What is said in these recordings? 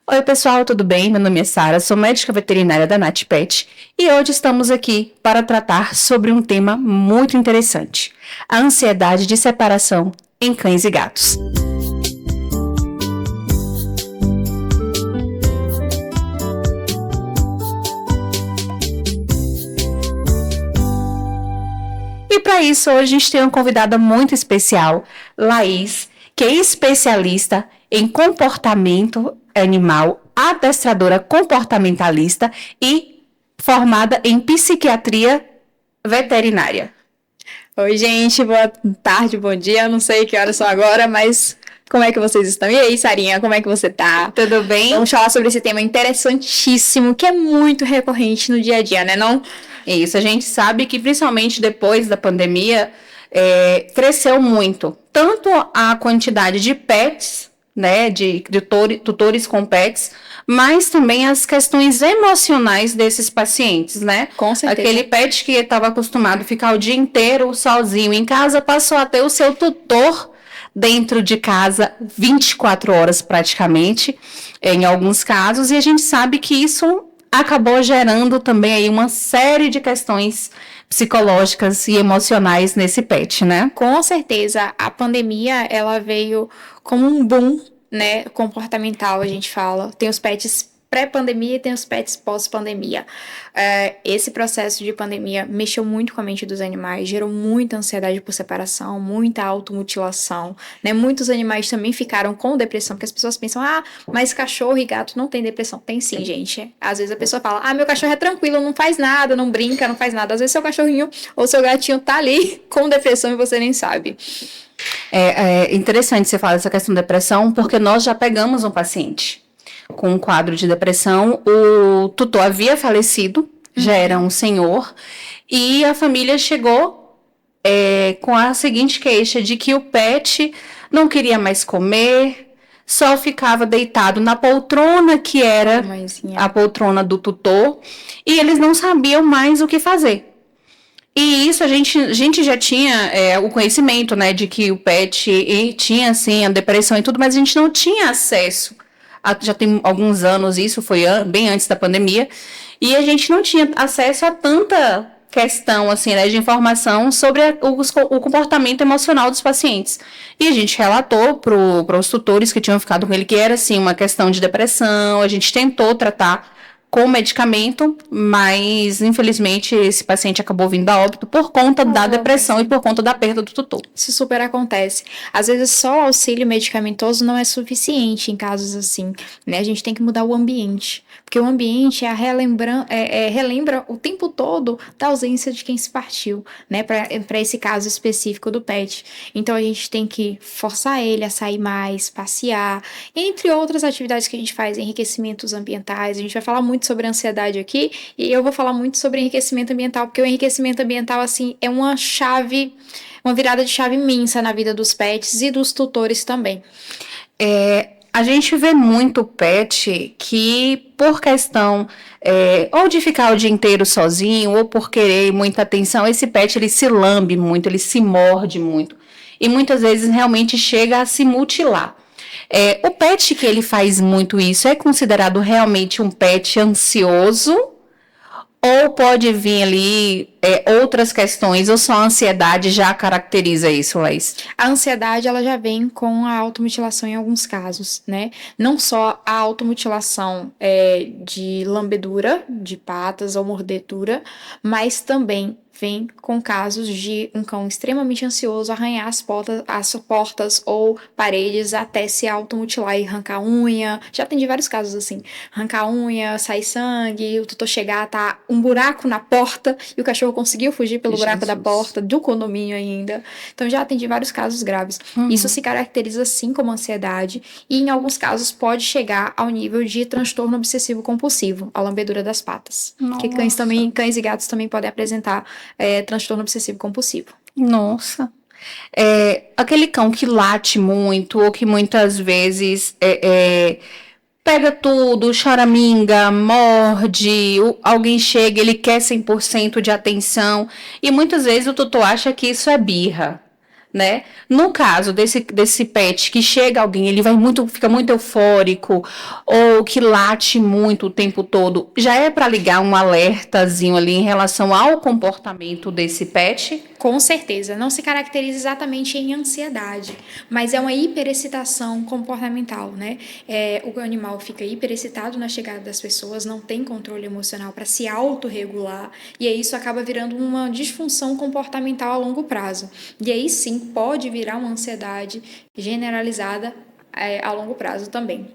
Oi, pessoal, tudo bem? Meu nome é Sara, sou médica veterinária da NatPet e hoje estamos aqui para tratar sobre um tema muito interessante: a ansiedade de separação em cães e gatos. E para isso, hoje a gente tem uma convidada muito especial, Laís, que é especialista em comportamento animal, adestradora comportamentalista e formada em psiquiatria veterinária. Oi, gente, boa tarde, bom dia. Eu não sei que horas são agora, mas como é que vocês estão? E aí, Sarinha, como é que você tá? Tudo bem? Vamos falar sobre esse tema interessantíssimo, que é muito recorrente no dia a dia, né, não? Isso, a gente sabe que principalmente depois da pandemia, cresceu muito. Tanto a quantidade de pets, né, de tutores com pets, mas também as questões emocionais desses pacientes, né? Com certeza. Aquele pet que estava acostumado a ficar o dia inteiro sozinho em casa, passou a ter o seu tutor dentro de casa 24 horas praticamente, em alguns casos, e a gente sabe que isso acabou gerando também aí uma série de questões psicológicas e emocionais nesse pet, né? Com certeza, a pandemia, ela veio como um boom, né, comportamental, a gente fala. Tem os pets pré-pandemia e tem os pets pós-pandemia. Esse processo de pandemia mexeu muito com a mente dos animais, gerou muita ansiedade por separação, muita automutilação, né? Muitos animais também ficaram com depressão, porque as pessoas pensam, mas cachorro e gato não tem depressão. Tem sim, gente. Às vezes a pessoa fala, meu cachorro é tranquilo, não faz nada, não brinca, não faz nada. Às vezes seu cachorrinho ou seu gatinho tá ali com depressão e você nem sabe. É interessante você falar dessa questão de depressão, porque nós já pegamos um paciente com um quadro de depressão. O tutor havia falecido, já era um senhor, e a família chegou com a seguinte queixa de que o pet não queria mais comer, só ficava deitado na poltrona que era a poltrona do tutor, e eles não sabiam mais o que fazer. E isso a gente já tinha o conhecimento, né, de que o pet tinha, assim, a depressão e tudo, mas a gente não tinha acesso. Já tem alguns anos, isso foi bem antes da pandemia, e a gente não tinha acesso a tanta questão, assim, né, de informação sobre o comportamento emocional dos pacientes. E a gente relatou para os tutores que tinham ficado com ele que era, assim, uma questão de depressão. A gente tentou tratar com medicamento, mas infelizmente esse paciente acabou vindo a óbito por conta da depressão e por conta da perda do tutor. Isso super acontece. Às vezes só o auxílio medicamentoso não é suficiente em casos assim, né? A gente tem que mudar o ambiente, porque o ambiente relembra o tempo todo da ausência de quem se partiu, né? Para esse caso específico do pet. Então a gente tem que forçar ele a sair mais, passear, entre outras atividades que a gente faz, enriquecimentos ambientais. A gente vai falar muito sobre ansiedade aqui, e eu vou falar muito sobre enriquecimento ambiental, porque o enriquecimento ambiental, assim, é uma virada de chave imensa na vida dos pets e dos tutores também. A gente vê muito pet que, por questão ou de ficar o dia inteiro sozinho, ou por querer muita atenção, esse pet ele se lambe muito, ele se morde muito. E muitas vezes realmente chega a se mutilar. O pet que ele faz muito isso é considerado realmente um pet ansioso? Ou pode vir ali outras questões, ou só a ansiedade já caracteriza isso, Laís? A ansiedade, ela já vem com a automutilação em alguns casos, né? Não só a automutilação de lambedura de patas ou mordedura, mas também vem com casos de um cão extremamente ansioso arranhar as portas ou paredes até se automutilar e arrancar unha. Já atendi vários casos assim. Arrancar unha, sair sangue, o tutor chegar, tá um buraco na porta e o cachorro conseguiu fugir pelo buraco da porta, do condomínio ainda. Então já atendi vários casos graves. Isso se caracteriza sim como ansiedade e em alguns casos pode chegar ao nível de transtorno obsessivo compulsivo, a lambedura das patas. Porque cães e gatos também podem apresentar transtorno obsessivo compulsivo. Nossa. Aquele cão que late muito, ou que muitas vezes pega tudo, choraminga, morde, alguém chega, ele quer 100% de atenção, e muitas vezes o tutor acha que isso é birra, né? No caso desse pet que chega alguém, ele fica muito eufórico ou que late muito o tempo todo, já é para ligar um alertazinho ali em relação ao comportamento desse pet? Com certeza, não se caracteriza exatamente em ansiedade, mas é uma hiperexcitação comportamental, né? O animal fica hiperexcitado na chegada das pessoas, não tem controle emocional para se autorregular, e aí isso acaba virando uma disfunção comportamental a longo prazo. E aí sim pode virar uma ansiedade generalizada a longo prazo também.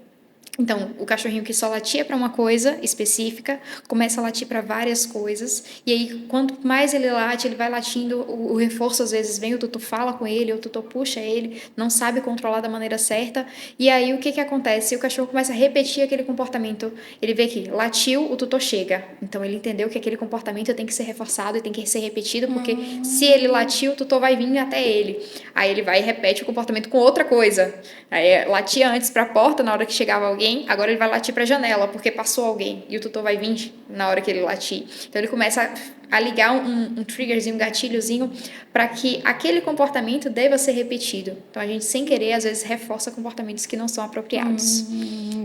Então, o cachorrinho que só latia para uma coisa específica, começa a latir para várias coisas, e aí, quanto mais ele late, ele vai latindo, o reforço às vezes vem, o tutor fala com ele, o tutor puxa ele, não sabe controlar da maneira certa, e aí o que acontece? O cachorro começa a repetir aquele comportamento, ele vê que latiu, o tutor chega, então ele entendeu que aquele comportamento tem que ser reforçado e tem que ser repetido, porque se ele latiu, o tutor vai vir até ele, aí ele vai e repete o comportamento com outra coisa, aí latia antes para a porta, na hora que chegava alguém, agora ele vai latir para a janela, porque passou alguém, e o tutor vai vir na hora que ele latir. Então ele começa a ligar um triggerzinho, um gatilhozinho, para que aquele comportamento deva ser repetido. Então a gente, sem querer, às vezes reforça comportamentos que não são apropriados.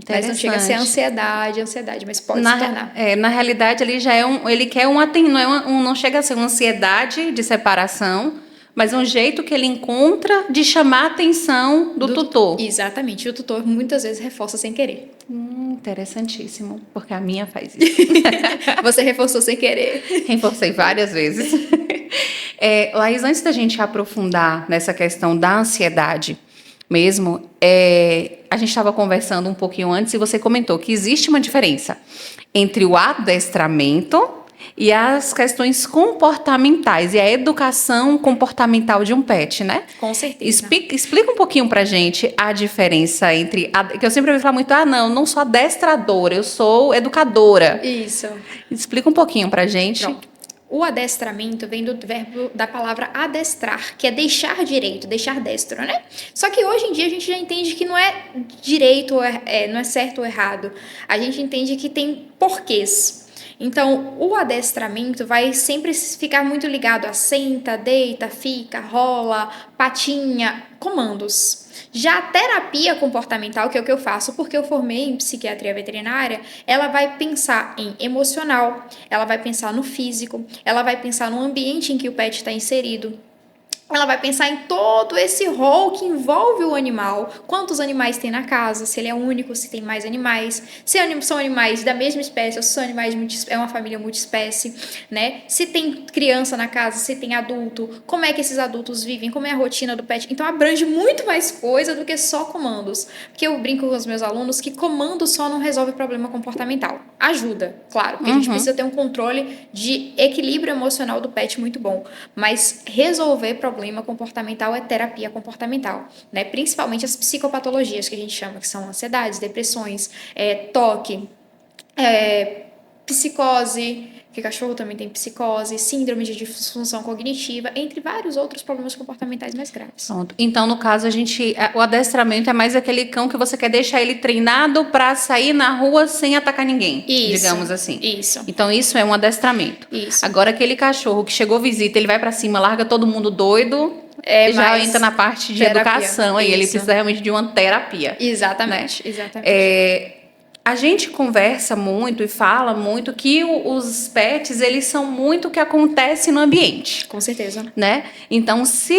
Mas não chega a ser ansiedade, mas pode se tornar. Na realidade, ele já ele quer não chega a ser uma ansiedade de separação, mas um jeito que ele encontra de chamar a atenção do tutor. Exatamente. E o tutor muitas vezes reforça sem querer. Interessantíssimo, porque a minha faz isso. Você reforçou sem querer. Reforcei várias vezes. Laís, antes da gente aprofundar nessa questão da ansiedade mesmo, a gente estava conversando um pouquinho antes e você comentou que existe uma diferença entre o adestramento e as questões comportamentais e a educação comportamental de um pet, né? Com certeza. Explica um pouquinho pra gente a diferença entre... que eu sempre ouvi falar muito, não sou adestradora, eu sou educadora. Isso. Explica um pouquinho pra gente. Pronto. O adestramento vem do verbo da palavra adestrar, que é deixar direito, deixar destro, né? Só que hoje em dia a gente já entende que não é direito, não é certo ou errado. A gente entende que tem porquês. Então, o adestramento vai sempre ficar muito ligado a senta, deita, fica, rola, patinha, comandos. Já a terapia comportamental, que é o que eu faço porque eu formei em psiquiatria veterinária, ela vai pensar em emocional, ela vai pensar no físico, ela vai pensar no ambiente em que o pet está inserido. Ela vai pensar em todo esse rol que envolve o animal, quantos animais tem na casa, se ele é único, se tem mais animais, se são animais da mesma espécie ou se são animais é uma família multiespécie, né? Se tem criança na casa, se tem adulto, como é que esses adultos vivem, como é a rotina do pet. Então abrange muito mais coisa do que só comandos. Porque eu brinco com os meus alunos que comando só não resolve problema comportamental. Ajuda, claro, porque a gente precisa ter um controle de equilíbrio emocional do pet muito bom, mas resolver problema comportamental é terapia comportamental, né? Principalmente as psicopatologias que a gente chama, que são ansiedades, depressões, toque, psicose, que cachorro também tem psicose, síndrome de disfunção cognitiva, entre vários outros problemas comportamentais mais graves. Pronto. Então, no caso, o adestramento é mais aquele cão que você quer deixar ele treinado para sair na rua sem atacar ninguém, digamos assim. Isso. Então, isso é um adestramento. Isso. Agora, aquele cachorro que chegou visita, ele vai para cima, larga todo mundo doido, já entra na parte de educação, aí ele precisa realmente de uma terapia. Exatamente, né? Exatamente. A gente conversa muito e fala muito que os pets, eles são muito o que acontece no ambiente. Com certeza. Né? Então, se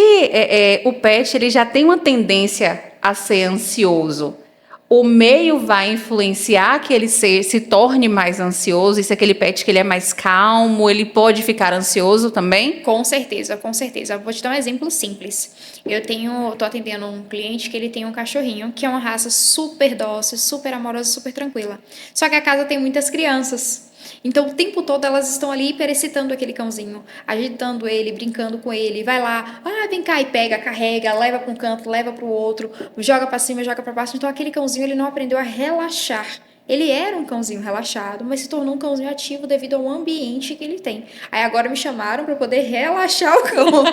o pet ele já tem uma tendência a ser ansioso, o meio vai influenciar que ele se torne mais ansioso, e se aquele pet que ele é mais calmo, ele pode ficar ansioso também? Com certeza, com certeza. Vou te dar um exemplo simples. Tô atendendo um cliente que ele tem um cachorrinho, que é uma raça super dócil, super amorosa, super tranquila. Só que a casa tem muitas crianças. Então, o tempo todo elas estão ali hiperexcitando aquele cãozinho, agitando ele, brincando com ele, vai lá, vem cá e pega, carrega, leva para um canto, leva para o outro, joga para cima, joga para baixo. Então, aquele cãozinho ele não aprendeu a relaxar. Ele era um cãozinho relaxado, mas se tornou um cãozinho ativo devido ao ambiente que ele tem. Aí agora me chamaram para poder relaxar o cão.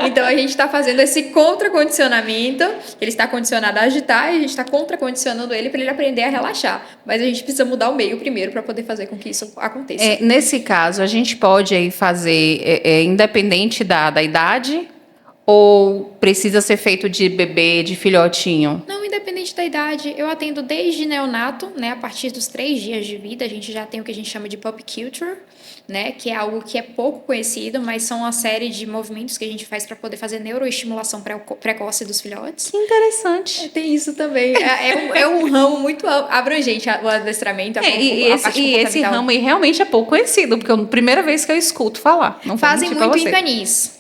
Então a gente está fazendo esse contracondicionamento. Ele está condicionado a agitar e a gente está contracondicionando ele para ele aprender a relaxar. Mas a gente precisa mudar o meio primeiro para poder fazer com que isso aconteça. Nesse caso, a gente pode aí fazer, independente da idade, Ou precisa ser feito de bebê, de filhotinho? Não, independente da idade, eu atendo desde neonato, né? A partir dos 3 dias de vida, a gente já tem o que a gente chama de pup culture, né? Que é algo que é pouco conhecido, mas são uma série de movimentos que a gente faz para poder fazer neuroestimulação precoce dos filhotes. Que interessante. Tem isso também. É um ramo muito abrangente, o adestramento, a parte E esse comportamental. ramo aí realmente é pouco conhecido, porque é a primeira vez que eu escuto falar. Não vou Fazem mentir pra muito você. em canis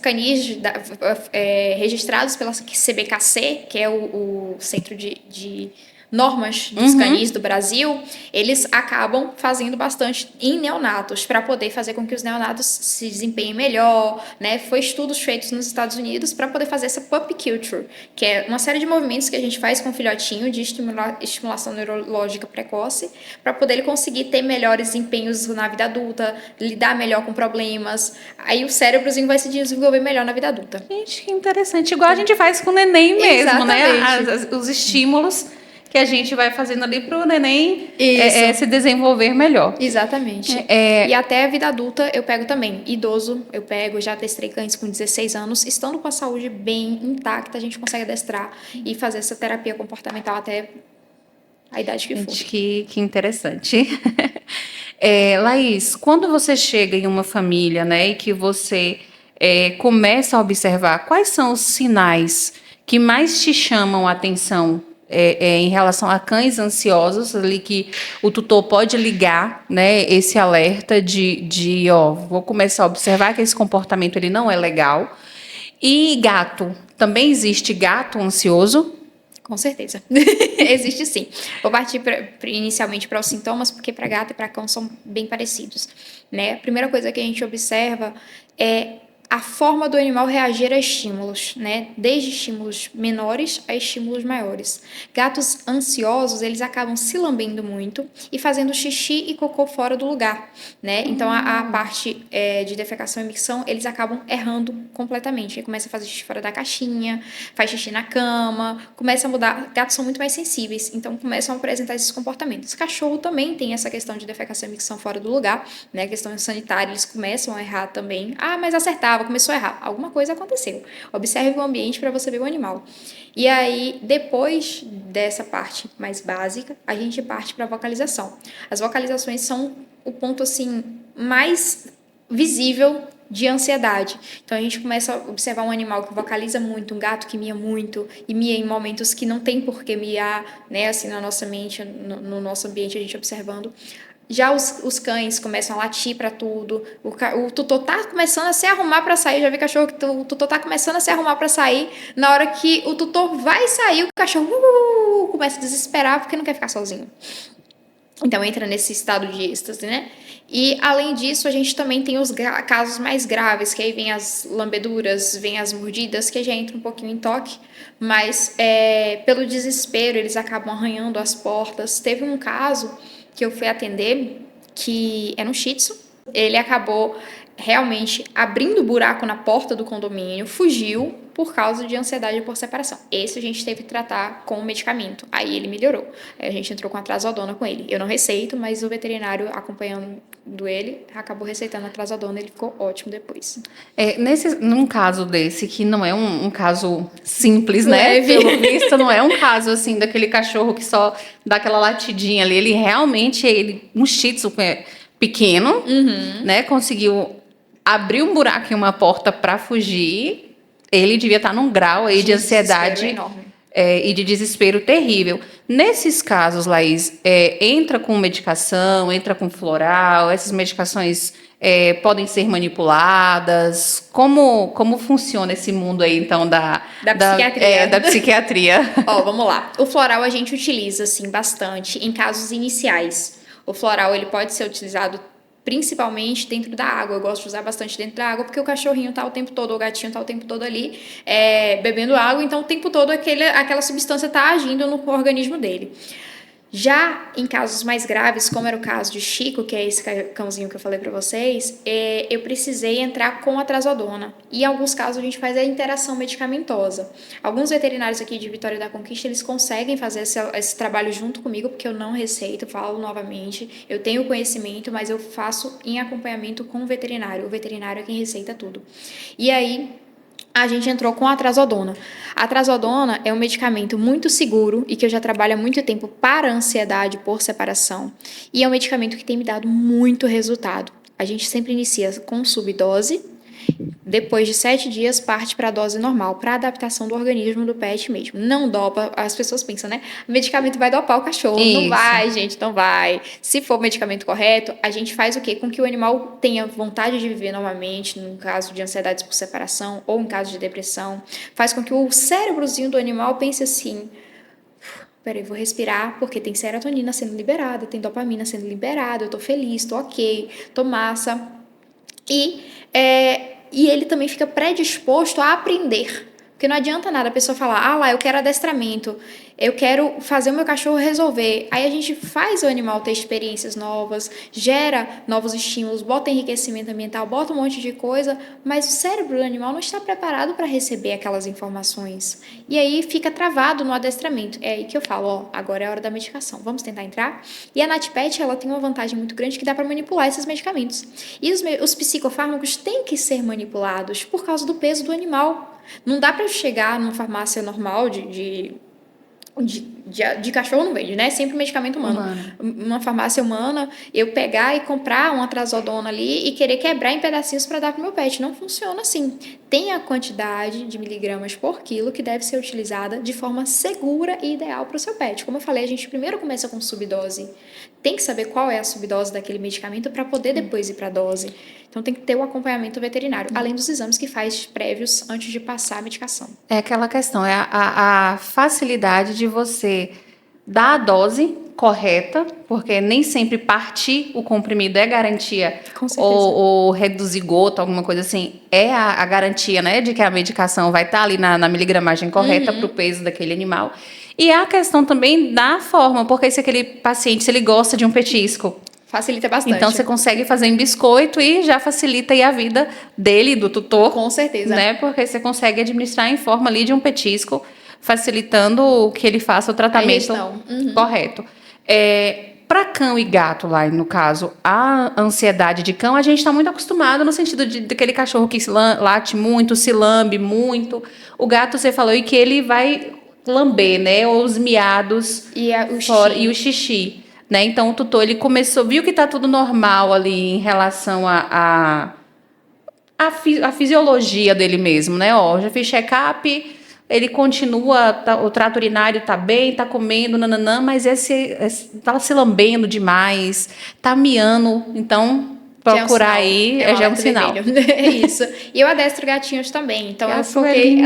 registrados pela CBKC, que é o Centro de Normas dos canis do Brasil. Eles acabam fazendo bastante em neonatos, para poder fazer com que os neonatos se desempenhem melhor, né? Foi estudos feitos nos Estados Unidos para poder fazer essa pup culture, que é uma série de movimentos que a gente faz com o filhotinho de estimulação neurológica precoce, para poder ele conseguir ter melhores desempenhos na vida adulta, lidar melhor com problemas. Aí o cérebrozinho vai se desenvolver melhor na vida adulta. Gente, que interessante. Igual a gente faz com o neném mesmo, né? Exatamente. Os estímulos que a gente vai fazendo ali para o neném Isso. se desenvolver melhor. Exatamente. E até a vida adulta eu pego também. Idoso eu pego, já adestrei cães com 16 anos. Estando com a saúde bem intacta, a gente consegue adestrar e fazer essa terapia comportamental até a idade que for. Gente, que interessante. Laís, quando você chega em uma família, né, e que você começa a observar quais são os sinais que mais te chamam a atenção em relação a cães ansiosos, ali que o tutor pode ligar, né, esse alerta de vou começar a observar que esse comportamento ele não é legal. E gato, também existe gato ansioso? Com certeza. Existe sim. Vou partir inicialmente para os sintomas, porque para gato e para cão são bem parecidos, né? A primeira coisa que a gente observa é a forma do animal reagir a estímulos, né? Desde estímulos menores a estímulos maiores. Gatos ansiosos, eles acabam se lambendo muito e fazendo xixi e cocô fora do lugar, né? Então, a parte de defecação e micção, eles acabam errando completamente. Ele começa a fazer xixi fora da caixinha, faz xixi na cama, começa a mudar. Gatos são muito mais sensíveis, então começam a apresentar esses comportamentos. Cachorro também tem essa questão de defecação e micção fora do lugar, né? A questão sanitária, eles começam a errar também. Ah, mas acertava, começou a errar. Alguma coisa aconteceu. Observe o ambiente para você ver o animal. E aí, depois dessa parte mais básica, a gente parte para a vocalização. As vocalizações são o ponto assim mais visível de ansiedade. Então a gente começa a observar um animal que vocaliza muito, um gato que mia muito e mia em momentos que não tem por que miar, né, assim na nossa mente, no nosso ambiente a gente observando. Já os cães começam a latir para tudo. O tutor tá começando a se arrumar para sair. Já vi cachorro que o tutor tá começando a se arrumar para sair. Na hora que o tutor vai sair, o cachorro começa a desesperar porque não quer ficar sozinho. Então entra nesse estado de êxtase, né? E além disso, a gente também tem os casos mais graves, que aí vem as lambeduras, vem as mordidas, que já entra um pouquinho em toque, mas pelo desespero eles acabam arranhando as portas. Teve um caso que eu fui atender, que era um Shih Tzu. Ele acabou realmente abrindo buraco na porta do condomínio, fugiu por causa de ansiedade por separação. Esse a gente teve que tratar com o medicamento. Aí ele melhorou. Aí a gente entrou com a trazodona com ele. Eu não receito, mas o veterinário acompanhando ele acabou receitando a trazodona e ele ficou ótimo depois. Num caso desse, que não é um caso simples, né? Leve. Pelo visto, não é um caso assim daquele cachorro que só dá aquela latidinha ali. Ele realmente, um Shih Tzu pequeno, né? Conseguiu abrir um buraco em uma porta para fugir. Ele devia estar num grau aí de ansiedade enorme. E de desespero terrível. Nesses casos, Laís, entra com medicação, entra com floral, essas medicações podem ser manipuladas. Como funciona esse mundo aí, então, da psiquiatria? Da psiquiatria. Ó, vamos lá. O floral a gente utiliza, assim, bastante em casos iniciais. O floral, ele pode ser utilizado principalmente dentro da água. Eu gosto de usar bastante dentro da água, porque o cachorrinho tá o tempo todo, o gatinho tá o tempo todo ali bebendo água, então o tempo todo aquela substância tá agindo no organismo dele. Já em casos mais graves, como era o caso de Chico, que é esse cãozinho que eu falei para vocês, eu precisei entrar com a trazodona. E em alguns casos a gente faz a interação medicamentosa. Alguns veterinários aqui de Vitória da Conquista, eles conseguem fazer esse trabalho junto comigo, porque eu não receito, falo novamente. Eu tenho conhecimento, mas eu faço em acompanhamento com o veterinário. O veterinário é quem receita tudo. E aí, a gente entrou com a trazodona. A trazodona é um medicamento muito seguro e que eu já trabalho há muito tempo para ansiedade por separação. E é um medicamento que tem me dado muito resultado. A gente sempre inicia com subdose. Depois de 7 dias, parte para a dose normal, para adaptação do organismo do pet mesmo. Não dopa, as pessoas pensam, né? O medicamento vai dopar o cachorro. Isso. Não vai, gente, não vai. Se for o medicamento correto, a gente faz o quê? Com que o animal tenha vontade de viver novamente, no caso de ansiedades por separação ou em caso de depressão. Faz com que o cérebrozinho do animal pense assim: peraí, vou respirar, porque tem serotonina sendo liberada, tem dopamina sendo liberada, eu tô feliz, tô ok, tô massa. E ele também fica predisposto a aprender. Porque não adianta nada a pessoa falar, lá, eu quero adestramento, eu quero fazer o meu cachorro resolver. Aí a gente faz o animal ter experiências novas, gera novos estímulos, bota enriquecimento ambiental, bota um monte de coisa, mas o cérebro do animal não está preparado para receber aquelas informações. E aí fica travado no adestramento. É aí que eu falo, agora é a hora da medicação, vamos tentar entrar? E a NatPet, ela tem uma vantagem muito grande que dá para manipular esses medicamentos. E os psicofármacos têm que ser manipulados por causa do peso do animal. Não dá para chegar numa farmácia normal de cachorro, não vende, né? Sempre medicamento humano. Uma farmácia humana, eu pegar e comprar uma trazodona ali e querer quebrar em pedacinhos para dar pro meu pet. Não funciona assim. Tem a quantidade de miligramas por quilo que deve ser utilizada de forma segura e ideal para o seu pet. Como eu falei, a gente primeiro começa com subdose. Tem que saber qual é a subdose daquele medicamento para poder depois ir para a dose. Então tem que ter o acompanhamento veterinário, além dos exames que faz prévios antes de passar a medicação. É aquela questão, é a facilidade de você dar a dose correta, porque nem sempre partir o comprimido é garantia, Com certeza. ou reduzir gota, alguma coisa assim, é a garantia, né, de que a medicação vai estar ali na miligramagem correta para o peso daquele animal. E a questão também da forma, porque se aquele paciente, se ele gosta de um petisco, facilita bastante. então você consegue fazer em biscoito e já facilita aí a vida dele, do tutor. Com certeza. Né? Porque você consegue administrar em forma ali de um petisco, facilitando que ele faça o tratamento correto. Para cão e gato, lá no caso, a ansiedade de cão, a gente está muito acostumado no sentido daquele cachorro que late muito, se lambe muito. O gato, você falou, e que ele vai lamber, né? Ou os miados e o xixi. Né? Então o tutor ele viu que está tudo normal ali em relação a fisiologia dele mesmo, né? Já fiz check-up, ele continua, o trato urinário tá bem, tá comendo, nananã, mas tá se lambendo demais, tá miando, então procurar aí já é um sinal. É isso. E eu adestro gatinhos também, então eu foquei.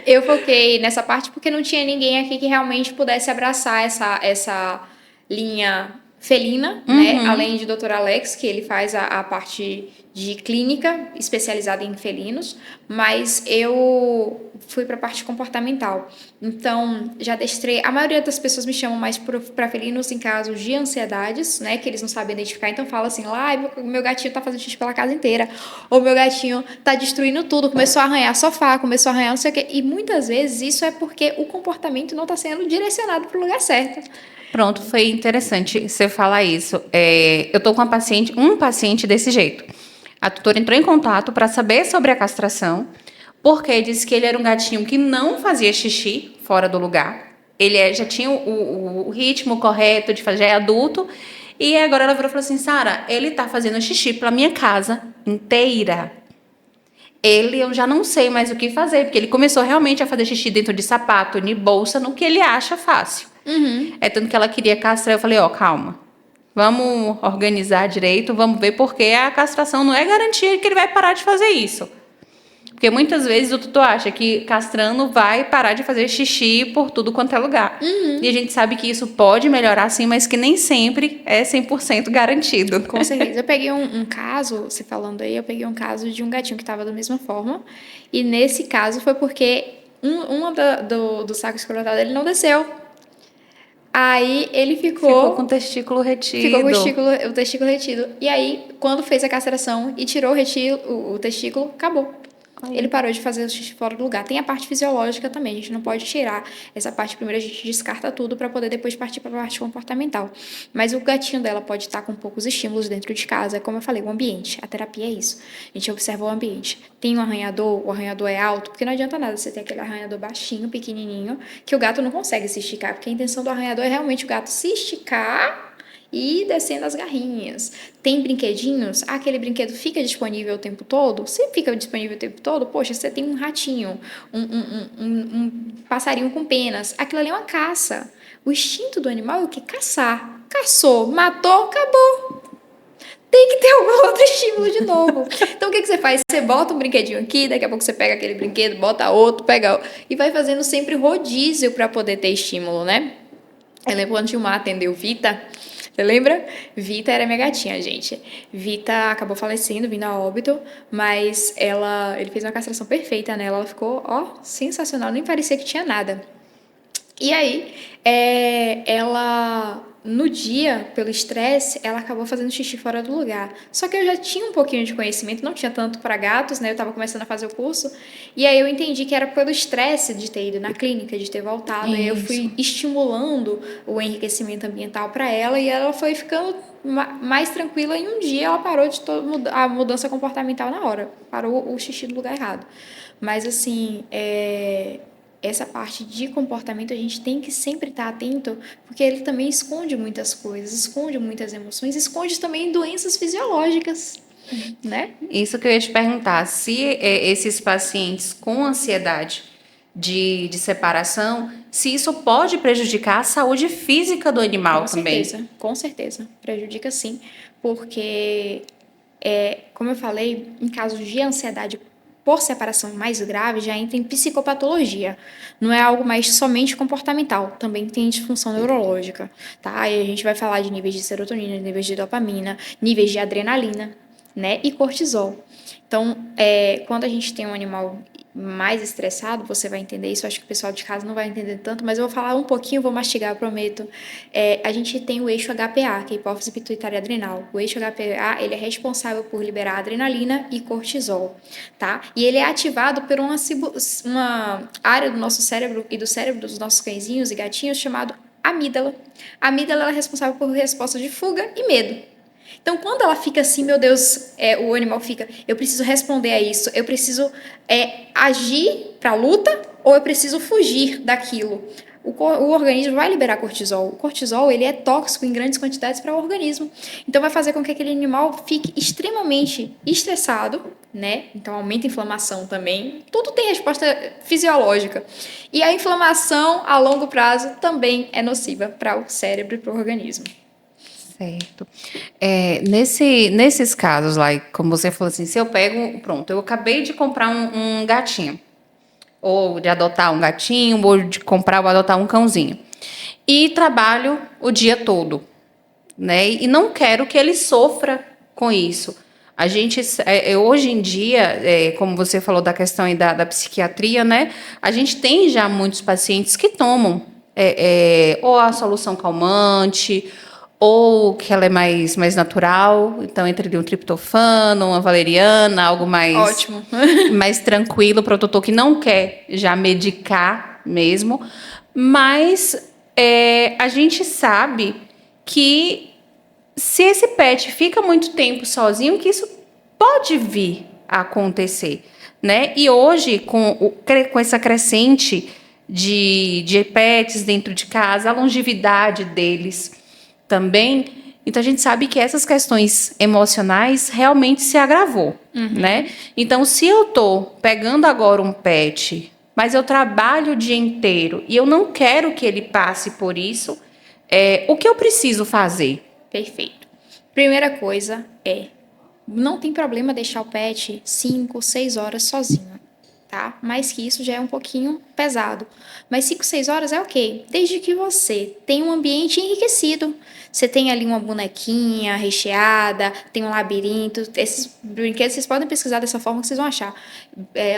Eu foquei nessa parte porque não tinha ninguém aqui que realmente pudesse abraçar essa linha felina, né? Além de Dr. Alex, que ele faz a parte de clínica especializada em felinos, mas eu fui para a parte comportamental. Então, já adestrei. A maioria das pessoas me chamam mais para felinos em casos de ansiedades, né? Que eles não sabem identificar. Então, fala assim: meu gatinho tá fazendo xixi pela casa inteira. Ou meu gatinho tá destruindo tudo, começou a arranhar sofá, começou a arranhar não sei o quê. E muitas vezes isso é porque o comportamento não está sendo direcionado para o lugar certo. Pronto, foi interessante você falar isso. Eu tô com um paciente desse jeito. A tutora entrou em contato para saber sobre a castração, porque disse que ele era um gatinho que não fazia xixi fora do lugar. Ele já tinha o ritmo correto de fazer, já é adulto. E agora ela virou e falou assim: Sara, ele tá fazendo xixi pela minha casa inteira. Eu já não sei mais o que fazer, porque ele começou realmente a fazer xixi dentro de sapato, de bolsa, no que ele acha fácil. É tanto que ela queria castrar. Eu falei: calma. Vamos organizar direito, vamos ver, porque a castração não é garantia que ele vai parar de fazer isso. Porque muitas vezes o tutor acha que castrando vai parar de fazer xixi por tudo quanto é lugar. E a gente sabe que isso pode melhorar sim, mas que nem sempre é 100% garantido. Com certeza. Eu peguei um caso, você falando aí, eu peguei um caso de um gatinho que estava da mesma forma. E nesse caso foi porque do saco escrotal dele não desceu. Aí ele ficou com o testículo retido. Ficou com o testículo retido. E aí, quando fez a castração e tirou o testículo, acabou. Ele parou de fazer o xixi fora do lugar. Tem a parte fisiológica também, a gente não pode tirar essa parte primeiro, a gente descarta tudo para poder depois partir para a parte comportamental. Mas o gatinho dela pode estar com poucos estímulos dentro de casa, como eu falei, o ambiente. A terapia é isso. A gente observa o ambiente. Tem um arranhador, o arranhador é alto, porque não adianta nada você ter aquele arranhador baixinho, pequenininho, que o gato não consegue se esticar, porque a intenção do arranhador é realmente o gato se esticar e descendo as garrinhas. Tem brinquedinhos, aquele brinquedo fica disponível o tempo todo? Se fica disponível o tempo todo, poxa, você tem um ratinho, um passarinho com penas, aquilo ali é uma caça. O instinto do animal é o que? Caçar. Caçou, matou, acabou. Tem que ter algum outro estímulo de novo. Então, o que você faz? Você bota um brinquedinho aqui, daqui a pouco você pega aquele brinquedo, bota outro, pega outro, e vai fazendo sempre rodízio para poder ter estímulo, né? Eu lembro quando o Gilmar atendeu Vita. Você lembra? Vita era minha gatinha, gente. Vita acabou falecendo, vindo a óbito, mas ele fez uma castração perfeita nela. Ela ficou, ó, sensacional, nem parecia que tinha nada. E aí, ela, no dia, pelo estresse, ela acabou fazendo xixi fora do lugar. Só que eu já tinha um pouquinho de conhecimento, não tinha tanto para gatos, né? Eu estava começando a fazer o curso. E aí eu entendi que era pelo estresse de ter ido na clínica, de ter voltado. Isso. E eu fui estimulando o enriquecimento ambiental para ela e ela foi ficando mais tranquila. E um dia ela parou de a mudança comportamental na hora. Parou o xixi no lugar errado. Mas, assim, essa parte de comportamento a gente tem que sempre estar atento, porque ele também esconde muitas coisas, esconde muitas emoções, esconde também doenças fisiológicas, né? Isso que eu ia te perguntar, se esses pacientes com ansiedade de separação, se isso pode prejudicar a saúde física do animal também. Com certeza, prejudica sim, porque, como eu falei, em casos de ansiedade por separação mais grave, já entra em psicopatologia. Não é algo mais somente comportamental, também tem disfunção neurológica, tá? E a gente vai falar de níveis de serotonina, níveis de dopamina, níveis de adrenalina, né? E cortisol. Então, quando a gente tem um animal mais estressado, você vai entender isso, acho que o pessoal de casa não vai entender tanto, mas eu vou falar um pouquinho, vou mastigar, eu prometo. A gente tem o eixo HPA, que é a hipófise pituitária adrenal. O eixo HPA, ele é responsável por liberar adrenalina e cortisol, tá? E ele é ativado por uma área do nosso cérebro e do cérebro dos nossos cãezinhos e gatinhos chamado amígdala. A amígdala é responsável por resposta de fuga e medo. Então, quando ela fica assim, meu Deus, o animal fica, eu preciso responder a isso, eu preciso agir para a luta ou eu preciso fugir daquilo. O organismo vai liberar cortisol. O cortisol, ele é tóxico em grandes quantidades para o organismo. Então, vai fazer com que aquele animal fique extremamente estressado, né? Então, aumenta a inflamação também. Tudo tem resposta fisiológica. E a inflamação, a longo prazo, também é nociva para o cérebro e para o organismo. Certo. Nesses casos lá, como você falou assim, se eu pego, pronto, eu acabei de comprar um gatinho, ou de adotar um gatinho, ou de comprar ou adotar um cãozinho, e trabalho o dia todo, né? E não quero que ele sofra com isso. A gente, hoje em dia, como você falou da questão aí da psiquiatria, né? A gente tem já muitos pacientes que tomam ou a solução calmante, ou que ela é mais natural, então entra ali um triptofano, uma valeriana, algo mais... Ótimo. mais tranquilo para o tutor que não quer já medicar mesmo, mas a gente sabe que se esse pet fica muito tempo sozinho, que isso pode vir a acontecer, né? E hoje, com essa crescente de pets dentro de casa, a longevidade deles também, então a gente sabe que essas questões emocionais realmente se agravou, né? Então, se eu tô pegando agora um pet, mas eu trabalho o dia inteiro e eu não quero que ele passe por isso, o que eu preciso fazer? Perfeito. Primeira coisa não tem problema deixar o pet 5, 6 horas sozinho. tá? Mais que isso já é um pouquinho pesado. Mas 5, 6 horas é ok, desde que você tenha um ambiente enriquecido. Você tem ali uma bonequinha recheada, tem um labirinto. Esses brinquedos vocês podem pesquisar dessa forma que vocês vão achar.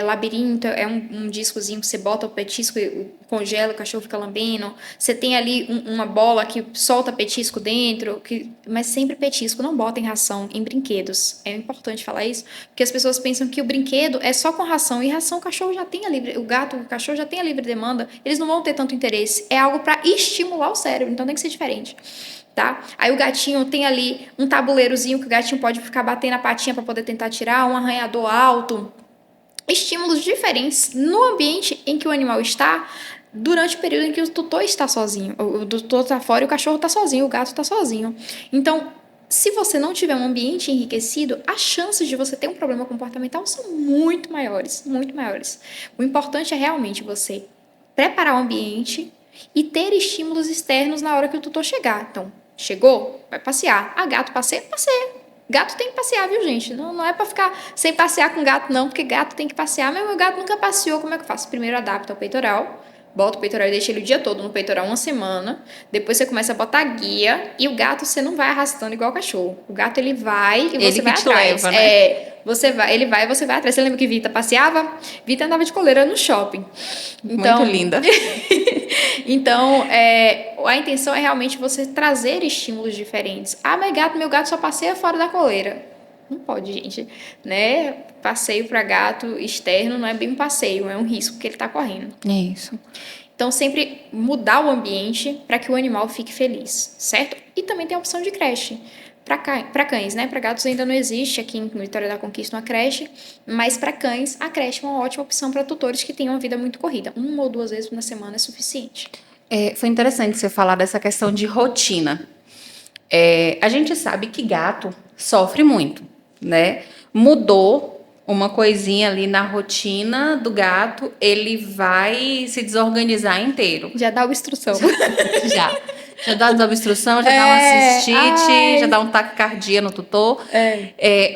Labirinto é um discozinho que você bota o petisco e congela, o cachorro fica lambendo. Você tem ali uma bola que solta petisco dentro, mas sempre petisco, não botem ração em brinquedos. É importante falar isso, porque as pessoas pensam que o brinquedo é só com ração, e ração o cachorro já tem a livre, o gato, o cachorro já tem a livre demanda, eles não vão ter tanto interesse. É algo para estimular o cérebro, então tem que ser diferente. Tá? Aí o gatinho tem ali um tabuleirozinho que o gatinho pode ficar batendo a patinha para poder tentar tirar, um arranhador alto. Estímulos diferentes no ambiente em que o animal está durante o período em que o tutor está sozinho. O tutor está fora e o cachorro está sozinho, o gato está sozinho. Então, se você não tiver um ambiente enriquecido, as chances de você ter um problema comportamental são muito maiores, muito maiores. O importante é realmente você preparar o ambiente e ter estímulos externos na hora que o tutor chegar. Então, chegou? Vai passear. Gato passeia? Passeia. Gato tem que passear, viu, gente? Não é pra ficar sem passear com gato, não, porque gato tem que passear. Mas meu gato nunca passeou, como é que eu faço? Primeiro adapta ao peitoral, bota o peitoral e deixa ele o dia todo no peitoral, uma semana. Depois você começa a botar guia e o gato você não vai arrastando igual o cachorro. O gato ele vai e você vai atrás. Leva, né? Ele vai e você vai atrás. Você lembra que Vita passeava? Vita andava de coleira no shopping. Então, muito linda. Então, a intenção é realmente você trazer estímulos diferentes. Mas meu gato só passeia fora da coleira. Não pode, gente, né? Passeio para gato externo não é bem um passeio, é um risco que ele está correndo. É isso. Então, sempre mudar o ambiente para que o animal fique feliz, certo? E também tem a opção de creche. Para cães, né? Para gatos ainda não existe aqui em Vitória da Conquista uma creche, mas para cães, a creche é uma ótima opção para tutores que têm uma vida muito corrida. 1 ou 2 vezes na semana é suficiente. Foi interessante você falar dessa questão de rotina. A gente sabe que gato sofre muito, né? Mudou uma coisinha ali na rotina do gato, ele vai se desorganizar inteiro. Já dá obstrução. Já dá desobstrução, já dá uma cistite, já dá um taquicardia no tutor.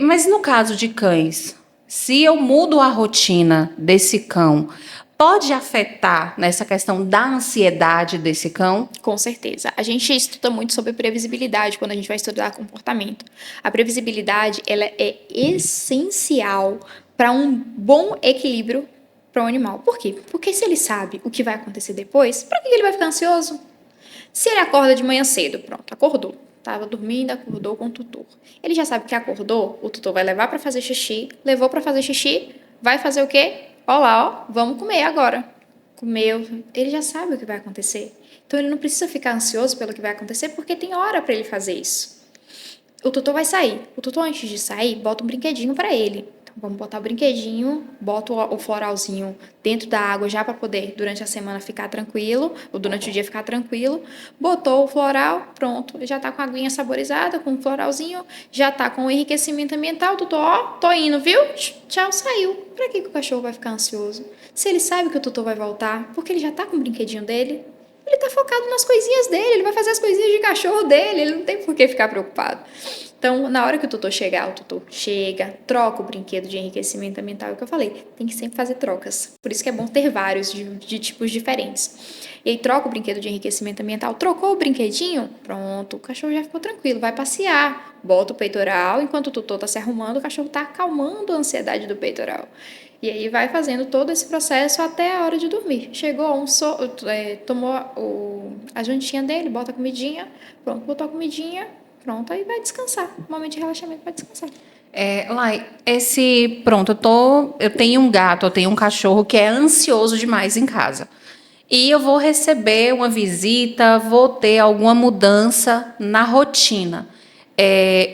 Mas no caso de cães, se eu mudo a rotina desse cão, pode afetar nessa questão da ansiedade desse cão? Com certeza. A gente estuda muito sobre previsibilidade quando a gente vai estudar comportamento. A previsibilidade ela é essencial para um bom equilíbrio para o animal. Por quê? Porque se ele sabe o que vai acontecer depois, para que ele vai ficar ansioso? Se ele acorda de manhã cedo, pronto, acordou. Estava dormindo, acordou com o tutor. Ele já sabe que acordou, o tutor vai levar para fazer xixi, levou para fazer xixi, vai fazer o quê? Olá, vamos comer agora. Comeu, ele já sabe o que vai acontecer. Então ele não precisa ficar ansioso pelo que vai acontecer, porque tem hora para ele fazer isso. O tutor vai sair. O tutor, antes de sair, bota um brinquedinho para ele. Vamos botar o brinquedinho, bota o floralzinho dentro da água já para poder, durante a semana, ficar tranquilo, ou durante o dia ficar tranquilo. Botou o floral, pronto, já tá com a aguinha saborizada, com o floralzinho, já tá com o enriquecimento ambiental, tutor, tô indo, viu? Tchau, saiu. Para que o cachorro vai ficar ansioso? Se ele sabe que o tutor vai voltar, porque ele já tá com o brinquedinho dele, ele tá focado nas coisinhas dele, ele vai fazer as coisinhas de cachorro dele, ele não tem por que ficar preocupado. Então, na hora que o tutor chegar, o tutor chega, troca o brinquedo de enriquecimento ambiental, é o que eu falei, tem que sempre fazer trocas. Por isso que é bom ter vários de tipos diferentes. E aí troca o brinquedo de enriquecimento ambiental, trocou o brinquedinho, pronto, o cachorro já ficou tranquilo, vai passear, bota o peitoral, enquanto o tutor está se arrumando, o cachorro está acalmando a ansiedade do peitoral. E aí vai fazendo todo esse processo até a hora de dormir. Chegou, tomou a jantinha dele, bota a comidinha, pronto, botou a comidinha, pronto, aí vai descansar. Momento de relaxamento para descansar. Lai, eu tenho um gato, eu tenho um cachorro que é ansioso demais em casa. E eu vou receber uma visita, vou ter alguma mudança na rotina.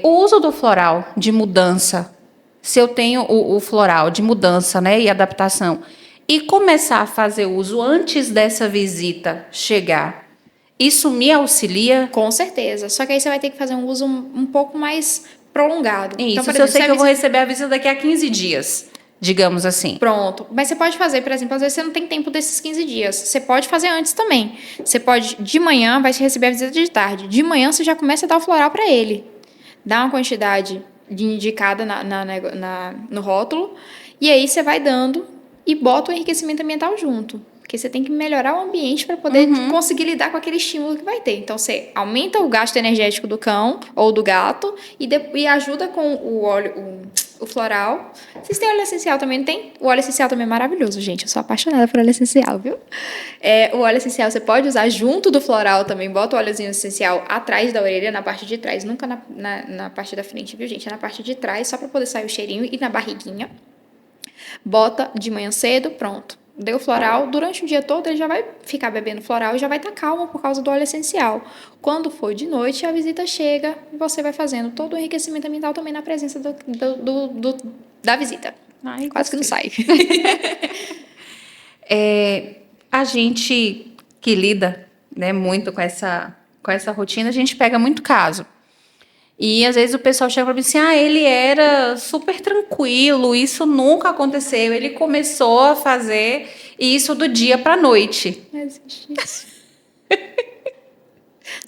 O uso do floral de mudança, se eu tenho o floral de mudança, né, e adaptação, e começar a fazer uso antes dessa visita chegar, isso me auxilia? Com certeza. Só que aí você vai ter que fazer um uso um pouco mais prolongado. Isso, então, por exemplo, eu sei que eu vou receber a visita daqui a 15 dias, digamos assim. Pronto. Mas você pode fazer, por exemplo, às vezes você não tem tempo desses 15 dias. Você pode fazer antes também. Você pode, de manhã, vai receber a visita de tarde. De manhã, você já começa a dar o floral para ele. Dá uma quantidade indicada no rótulo. E aí, você vai dando e bota o enriquecimento ambiental junto. Porque você tem que melhorar o ambiente para poder conseguir lidar com aquele estímulo que vai ter. Então, você aumenta o gasto energético do cão ou do gato e ajuda com o óleo, o floral. Vocês têm óleo essencial também, não tem? O óleo essencial também é maravilhoso, gente. Eu sou apaixonada por óleo essencial, viu? O óleo essencial você pode usar junto do floral também. Bota o óleozinho essencial atrás da orelha, na parte de trás. Nunca na parte da frente, viu, gente? É na parte de trás, só para poder sair o cheirinho e na barriguinha. Bota de manhã cedo, pronto. Deu floral, durante o dia todo ele já vai ficar bebendo floral e já vai estar calmo por causa do óleo essencial. Quando for de noite, a visita chega e você vai fazendo todo o enriquecimento ambiental também na presença da visita. Ai, quase que não sai. A gente que lida, né, muito com essa rotina, a gente pega muito caso. E às vezes o pessoal chega para mim assim, ele era super tranquilo, isso nunca aconteceu, ele começou a fazer isso do dia para a noite. Não existe isso.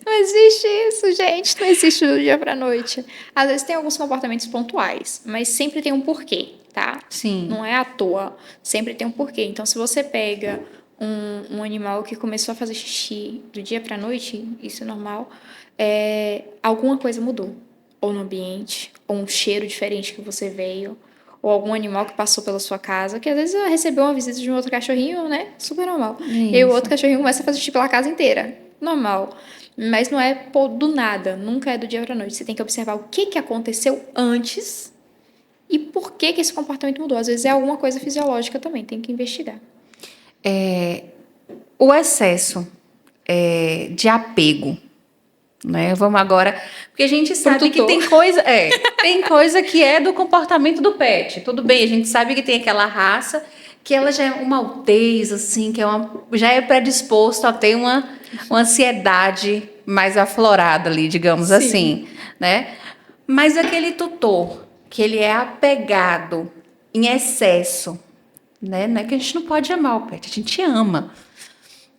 Não existe isso, gente, não existe do dia para a noite. Às vezes tem alguns comportamentos pontuais, mas sempre tem um porquê, tá? Sim. Não é à toa, sempre tem um porquê. Então, se você pega um animal que começou a fazer xixi do dia para a noite, isso é normal, alguma coisa mudou. Ou no ambiente, ou um cheiro diferente que você veio, ou algum animal que passou pela sua casa, que às vezes recebeu uma visita de um outro cachorrinho, né? Super normal. Isso. E aí o outro cachorrinho começa a fazer xixi pela casa inteira. Normal. Mas não é do nada, nunca é do dia para a noite. Você tem que observar o que aconteceu antes e por que esse comportamento mudou. Às vezes é alguma coisa fisiológica também, tem que investigar. O excesso de apego, né? Vamos agora, porque a gente sabe que tem coisa que é do comportamento do pet. Tudo bem, a gente sabe que tem aquela raça que ela já é uma maltese, assim, que já é predisposto a ter uma ansiedade mais aflorada ali, digamos assim, né? Mas aquele tutor que ele é apegado em excesso, né? Não é que a gente não pode amar o pet, a gente ama.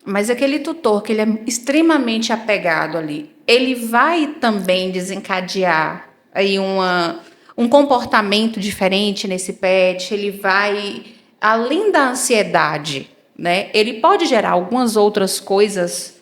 Mas aquele tutor que ele é extremamente apegado ali, ele vai também desencadear aí um comportamento diferente nesse pet, ele vai, além da ansiedade, né? Ele pode gerar algumas outras coisas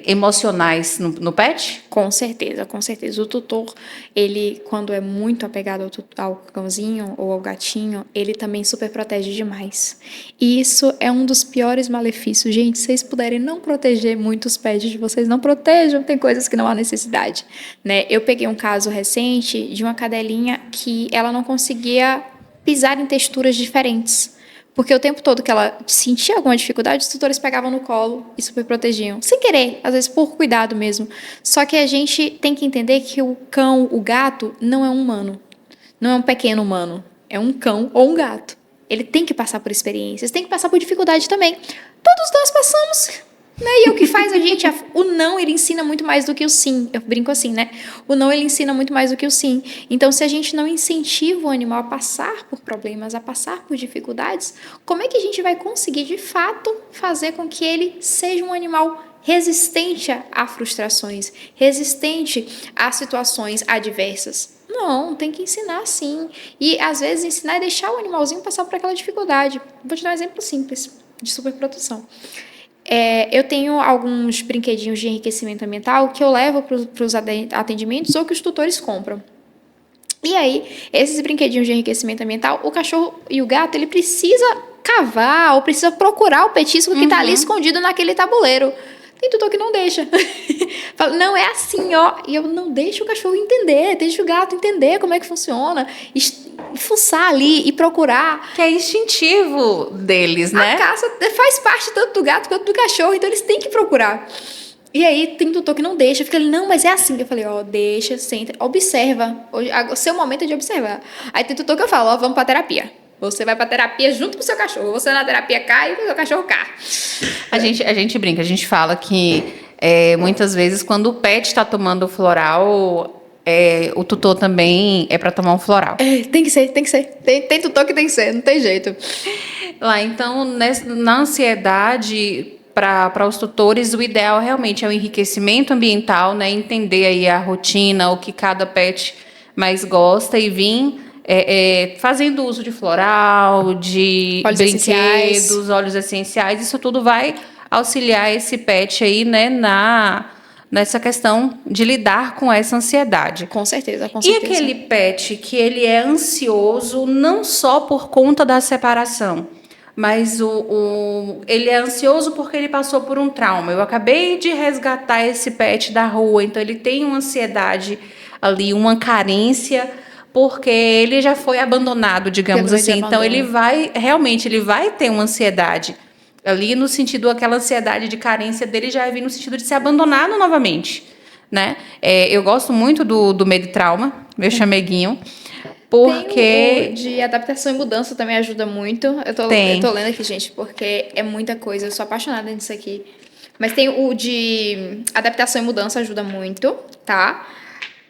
emocionais no pet? Com certeza, com certeza. O tutor, ele, quando é muito apegado ao cãozinho ou ao gatinho, ele também super protege demais. E isso é um dos piores malefícios. Gente, se vocês puderem não proteger muito os pets de vocês, não protejam, tem coisas que não há necessidade, né? Eu peguei um caso recente de uma cadelinha que ela não conseguia pisar em texturas diferentes. Porque o tempo todo que ela sentia alguma dificuldade, os tutores pegavam no colo e super protegiam. Sem querer, às vezes por cuidado mesmo. Só que a gente tem que entender que o cão, o gato, não é um humano. Não é um pequeno humano. É um cão ou um gato. Ele tem que passar por experiências, tem que passar por dificuldade também. Todos nós passamos, né? E o que faz a gente... O não, ele ensina muito mais do que o sim. Eu brinco assim, né? O não, ele ensina muito mais do que o sim. Então, se a gente não incentiva o animal a passar por problemas, a passar por dificuldades, como é que a gente vai conseguir, de fato, fazer com que ele seja um animal resistente a frustrações, resistente a situações adversas? Não, tem que ensinar sim. E, às vezes, ensinar é deixar o animalzinho passar por aquela dificuldade. Vou te dar um exemplo simples de superproteção. Eu tenho alguns brinquedinhos de enriquecimento ambiental que eu levo para os atendimentos ou que os tutores compram. E aí, esses brinquedinhos de enriquecimento ambiental, o cachorro e o gato, ele precisa cavar ou precisa procurar o petisco que está ali escondido naquele tabuleiro. Tem tutor que não deixa. Fala, não, é assim, ó. E eu não deixo o cachorro entender, deixo o gato entender como é que funciona. Fuçar ali e procurar. Que é instintivo deles, né? A caça faz parte tanto do gato quanto do cachorro, então eles têm que procurar. E aí tem tutor que não deixa, fica ali, não, mas é assim. Eu falei, deixa, senta, observa. O seu momento é de observar. Aí tem tutor que eu falo, vamos pra terapia. Você vai pra terapia junto com o seu cachorro. Você na terapia cai e o seu cachorro cai. A gente brinca, a gente fala que muitas vezes quando o pet está tomando floral, o tutor também é para tomar um floral. Tem que ser. Tem tutor que tem que ser, não tem jeito. Então, na ansiedade, para os tutores, o ideal realmente é o enriquecimento ambiental, né? Entender aí a rotina, o que cada pet mais gosta e vir fazendo uso de floral, de Óleos essenciais. brinquedos, óleos essenciais, isso tudo vai auxiliar esse pet aí, né, nessa questão de lidar com essa ansiedade. Com certeza, com E certeza. aquele pet que ele é ansioso não só por conta da separação, mas ele é ansioso porque ele passou por um trauma. Eu acabei de resgatar esse pet da rua, então ele tem uma ansiedade ali, uma carência, porque ele já foi abandonado, digamos Pelo medo de assim. Então abandono. ele vai ter uma ansiedade ali no sentido, aquela ansiedade de carência dele já vai vir no sentido de ser abandonado novamente, né? Eu gosto muito do medo e trauma, meu chameguinho, porque Tem o de adaptação e mudança também ajuda muito. Eu Tem. tô lendo aqui, gente, porque é muita coisa. Eu sou apaixonada nisso aqui. Mas tem o de adaptação e mudança ajuda muito, tá?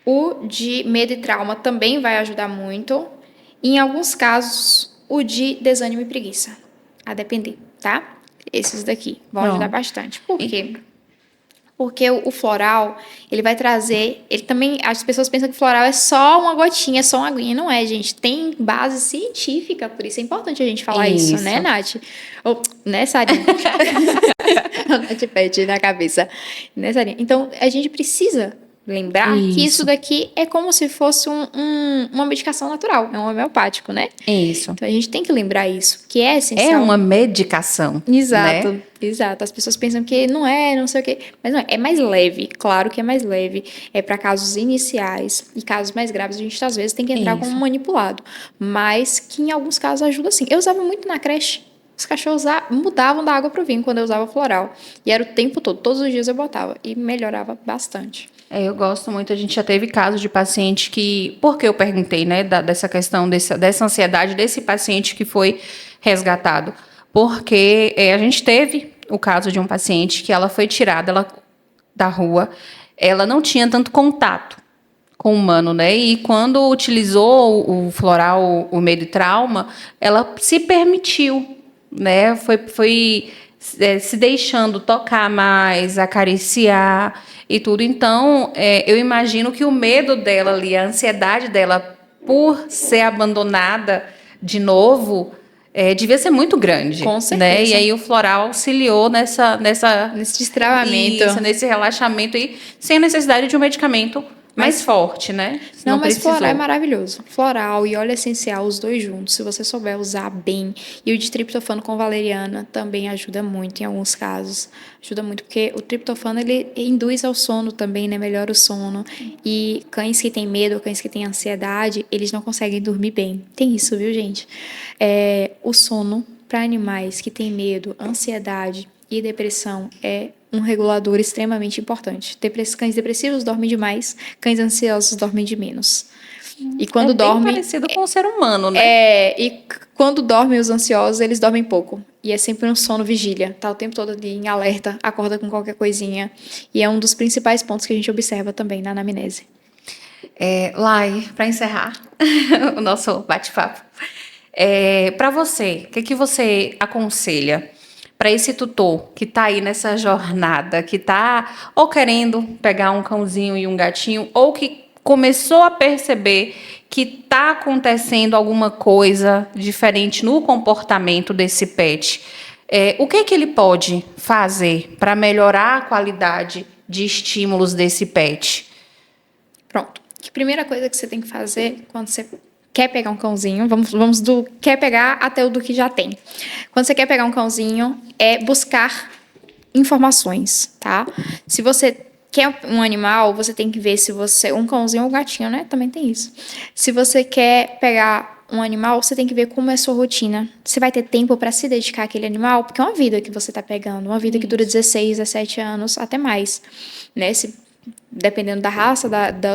O de medo e trauma também vai ajudar muito. E, em alguns casos, o de desânimo e preguiça. A depender, tá? Esses daqui vão ajudar bastante. Por quê? Porque o floral, ele vai trazer... Ele também... As pessoas pensam que o floral é só uma gotinha, é só uma aguinha. Não é, gente. Tem base científica, por isso é importante a gente falar isso, né, Nath? Ou, né, Sarinha? Nath pede na cabeça. Né, Sarinha? Então, a gente precisa lembrar que isso daqui é como se fosse uma medicação natural. É um homeopático, né? Isso. Então, a gente tem que lembrar isso, que é essencial. É uma medicação. Exato, né? exato. As pessoas pensam que não é, não sei o quê. Mas não é. É mais leve, claro que é mais leve. É para casos iniciais e casos mais graves. A gente, às vezes, tem que entrar como manipulado. Mas que, em alguns casos, ajuda sim. Eu usava muito na creche. Os cachorros mudavam da água pro vinho quando eu usava floral. E era o tempo todo. Todos os dias eu botava. E melhorava bastante. Eu gosto muito. A gente já teve casos de paciente que... Porque eu perguntei, né? Dessa questão, dessa ansiedade desse paciente que foi resgatado. Porque a gente teve o caso de um paciente que ela foi tirada da rua. Ela não tinha tanto contato com o humano, né? E quando utilizou o floral, o medo e trauma, ela se permitiu, né? Foi se deixando tocar mais, acariciar e tudo. Então, eu imagino que o medo dela ali, a ansiedade dela por ser abandonada de novo, devia ser muito grande. Com certeza. Né? E aí o floral auxiliou nesse destravamento. Isso, nesse relaxamento aí, sem a necessidade de um medicamento mais forte, né? Não, mas floral é maravilhoso. Floral e óleo essencial, os dois juntos, se você souber usar bem. E o de triptofano com valeriana também ajuda muito em alguns casos. Ajuda muito, porque o triptofano, ele induz ao sono também, né? Melhora o sono. E cães que têm medo, cães que têm ansiedade, eles não conseguem dormir bem. Tem isso, viu, gente? O sono para animais que têm medo, ansiedade e depressão é um regulador extremamente importante. Cães depressivos dormem demais, cães ansiosos dormem de menos. E quando dormem... parecido com o ser humano, né? E quando dormem os ansiosos, eles dormem pouco. E é sempre um sono vigília. Tá o tempo todo ali em alerta, acorda com qualquer coisinha. E é um dos principais pontos que a gente observa também na anamnese. Lai, para encerrar o nosso bate-papo, para você, o que você aconselha para esse tutor que está aí nessa jornada, que está ou querendo pegar um cãozinho e um gatinho, ou que começou a perceber que está acontecendo alguma coisa diferente no comportamento desse pet? O que ele pode fazer para melhorar a qualidade de estímulos desse pet? Pronto. A primeira coisa que você tem que fazer quando você quer pegar um cãozinho, vamos do quer pegar até o do que já tem. Quando você quer pegar um cãozinho, é buscar informações, tá? Se você quer um animal, você tem que ver se você... Um cãozinho ou um gatinho, né? Também tem isso. Se você quer pegar um animal, você tem que ver como é a sua rotina. Você vai ter tempo para se dedicar àquele animal, porque é uma vida que você tá pegando, uma vida que dura 16, 17 anos, até mais, né? Dependendo da raça,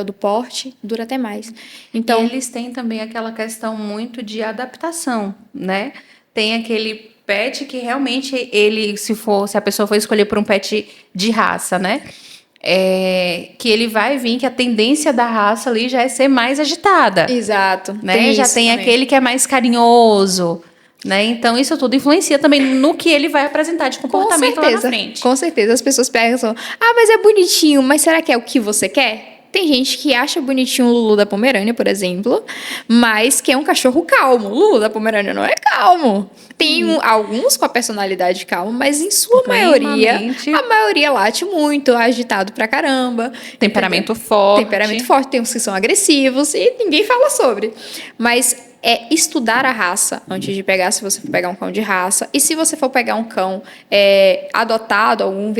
do porte, dura até mais. Então, e eles têm também aquela questão muito de adaptação, né? Tem aquele pet que realmente se a pessoa for escolher por um pet de raça, né? Que ele vai vir, que a tendência da raça ali já é ser mais agitada. Exato. Né? Já tem também aquele que é mais carinhoso. Né? Então, isso tudo influencia também no que ele vai apresentar de comportamento lá na frente. Com certeza. As pessoas pensam, mas é bonitinho, mas será que é o que você quer? Tem gente que acha bonitinho o Lulu da Pomerânia, por exemplo, mas que é um cachorro calmo. O Lulu da Pomerânia não é calmo. Tem alguns com a personalidade calma, mas em sua maioria, a maioria late muito, agitado pra caramba. Temperamento forte. Temperamento forte, tem uns que são agressivos e ninguém fala sobre. Mas é estudar a raça antes de pegar, se você for pegar um cão de raça. E se você for pegar um cão adotado, algum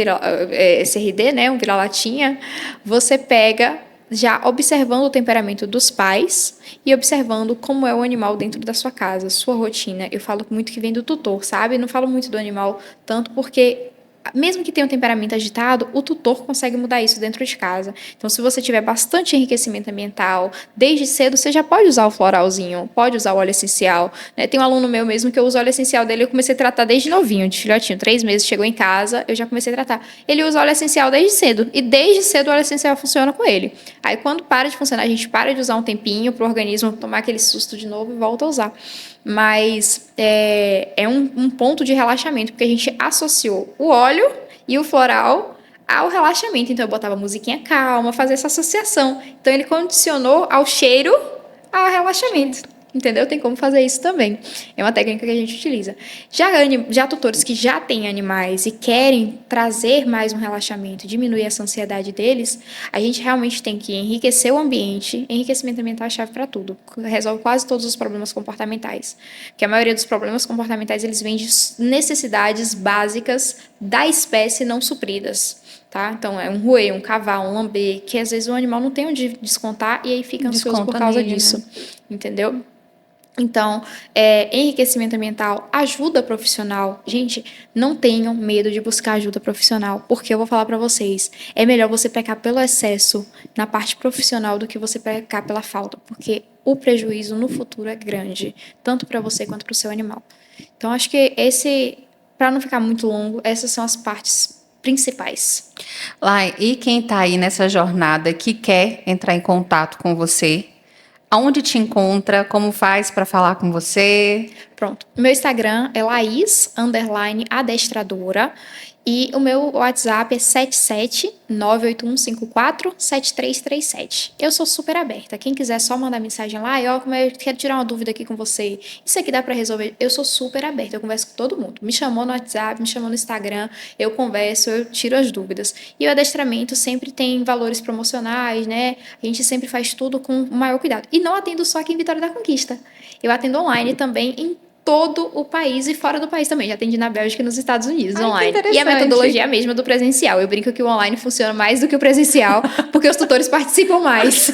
SRD, né, um vira-latinha, você pega já observando o temperamento dos pais e observando como é o animal dentro da sua casa, sua rotina. Eu falo muito que vem do tutor, sabe? Não falo muito do animal tanto porque mesmo que tenha um temperamento agitado, o tutor consegue mudar isso dentro de casa. Então, se você tiver bastante enriquecimento ambiental, desde cedo você já pode usar o floralzinho, pode usar o óleo essencial. Né? Tem um aluno meu mesmo que eu uso o óleo essencial dele, eu comecei a tratar desde novinho, de filhotinho, 3 meses, chegou em casa, eu já comecei a tratar. Ele usa óleo essencial desde cedo, e desde cedo o óleo essencial funciona com ele. Aí, quando para de funcionar, a gente para de usar um tempinho para o organismo tomar aquele susto de novo e volta a usar. Mas é um ponto de relaxamento, porque a gente associou o óleo e o floral ao relaxamento. Então, eu botava musiquinha calma, fazer essa associação. Então, ele condicionou ao cheiro ao relaxamento. Entendeu? Tem como fazer isso também. É uma técnica que a gente utiliza. Já tutores que já têm animais e querem trazer mais um relaxamento, diminuir essa ansiedade deles, a gente realmente tem que enriquecer o ambiente. Enriquecimento ambiental é a chave para tudo. Resolve quase todos os problemas comportamentais. Porque a maioria dos problemas comportamentais, eles vêm de necessidades básicas da espécie não supridas. Tá? Então, é um roer, um cavar, um lamber, que às vezes o animal não tem onde descontar e aí fica ansioso por causa disso. Né? Entendeu? Então, enriquecimento ambiental, ajuda profissional. Gente, não tenham medo de buscar ajuda profissional, porque eu vou falar para vocês, é melhor você pecar pelo excesso na parte profissional do que você pecar pela falta, porque o prejuízo no futuro é grande, tanto para você quanto para o seu animal. Então, acho que para não ficar muito longo, essas são as partes principais. Lai, e quem está aí nessa jornada que quer entrar em contato com você, aonde te encontra? Como faz para falar com você? Pronto. Meu Instagram é Laís_adestradora. E o meu WhatsApp é 77981547337. Eu sou super aberta. Quem quiser só mandar mensagem lá, eu quero tirar uma dúvida aqui com você. Isso aqui dá para resolver. Eu sou super aberta. Eu converso com todo mundo. Me chamou no WhatsApp, me chamou no Instagram. Eu converso, eu tiro as dúvidas. E o adestramento sempre tem valores promocionais, né? A gente sempre faz tudo com o maior cuidado. E não atendo só aqui em Vitória da Conquista. Eu atendo online também em todo o país e fora do país também. Já atendi na Bélgica e nos Estados Unidos online. E a metodologia é a mesma do presencial. Eu brinco que o online funciona mais do que o presencial, porque os tutores participam mais.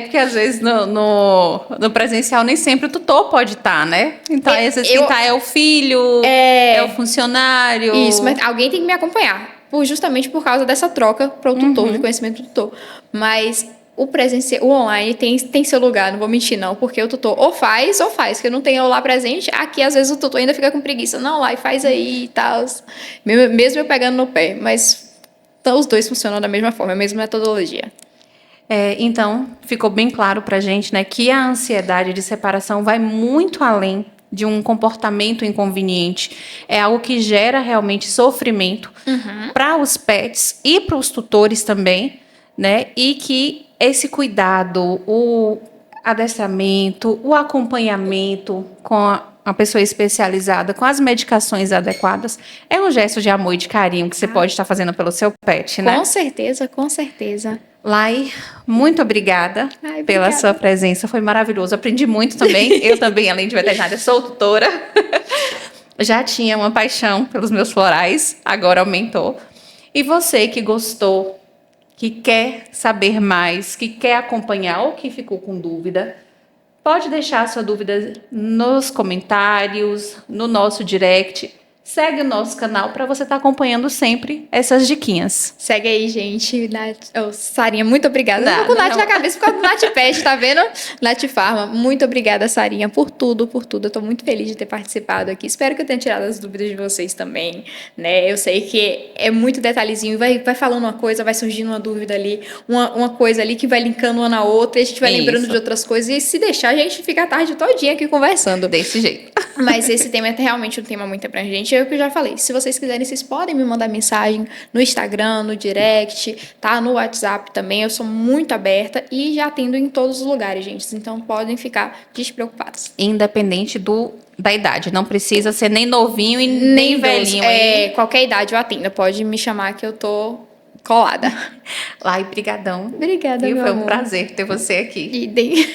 Porque às vezes no presencial nem sempre o tutor pode estar, né? Então, às vezes quem tá é o filho, é o funcionário. Isso, mas alguém tem que me acompanhar. Justamente por causa dessa troca para o tutor, de conhecimento do tutor. Mas o online tem seu lugar, não vou mentir não, porque o tutor ou faz, que eu não tenho lá presente. Aqui, às vezes, o tutor ainda fica com preguiça. Não, lá e faz aí e tal. Mesmo eu pegando no pé. Mas então, os dois funcionam da mesma forma, a mesma metodologia. Então, ficou bem claro pra gente, né, que a ansiedade de separação vai muito além de um comportamento inconveniente. É algo que gera realmente sofrimento para os pets e para os tutores também, né? E que esse cuidado, o adestramento, o acompanhamento com a pessoa especializada, com as medicações adequadas, é um gesto de amor e de carinho que você pode estar fazendo pelo seu pet, né? Com certeza, com certeza. Lai, muito obrigada pela sua presença, foi maravilhoso, aprendi muito também. Eu também, além de veterinária, sou tutora. Já tinha uma paixão pelos meus florais, agora aumentou. E você que gostou, que quer saber mais, que quer acompanhar ou que ficou com dúvida, pode deixar a sua dúvida nos comentários, no nosso direct. Segue o nosso canal para você estar acompanhando sempre essas diquinhas. Segue aí, gente. Sarinha, muito obrigada. Eu tô com o Nath na cabeça por causa do Nath Pet, tá vendo? Nath Farma, muito obrigada, Sarinha, por tudo, por tudo. Eu tô muito feliz de ter participado aqui. Espero que eu tenha tirado as dúvidas de vocês também, né? Eu sei que é muito detalhezinho. Vai falando uma coisa, vai surgindo uma dúvida ali, uma coisa ali que vai linkando uma na outra, e a gente vai lembrando de outras coisas. E se deixar, a gente fica a tarde todinha aqui conversando. Desse jeito. Mas esse tema é realmente um tema muito abrangente. É o que eu já falei. Se vocês quiserem, vocês podem me mandar mensagem no Instagram, no direct, tá? No WhatsApp também. Eu sou muito aberta e já atendo em todos os lugares, gente. Então podem ficar despreocupados. Independente da idade. Não precisa ser nem novinho e nem velhinho. Qualquer idade eu atendo. Pode me chamar que eu tô colada. Lai, brigadão. Obrigada, E meu foi um amor. prazer ter você aqui. Idem.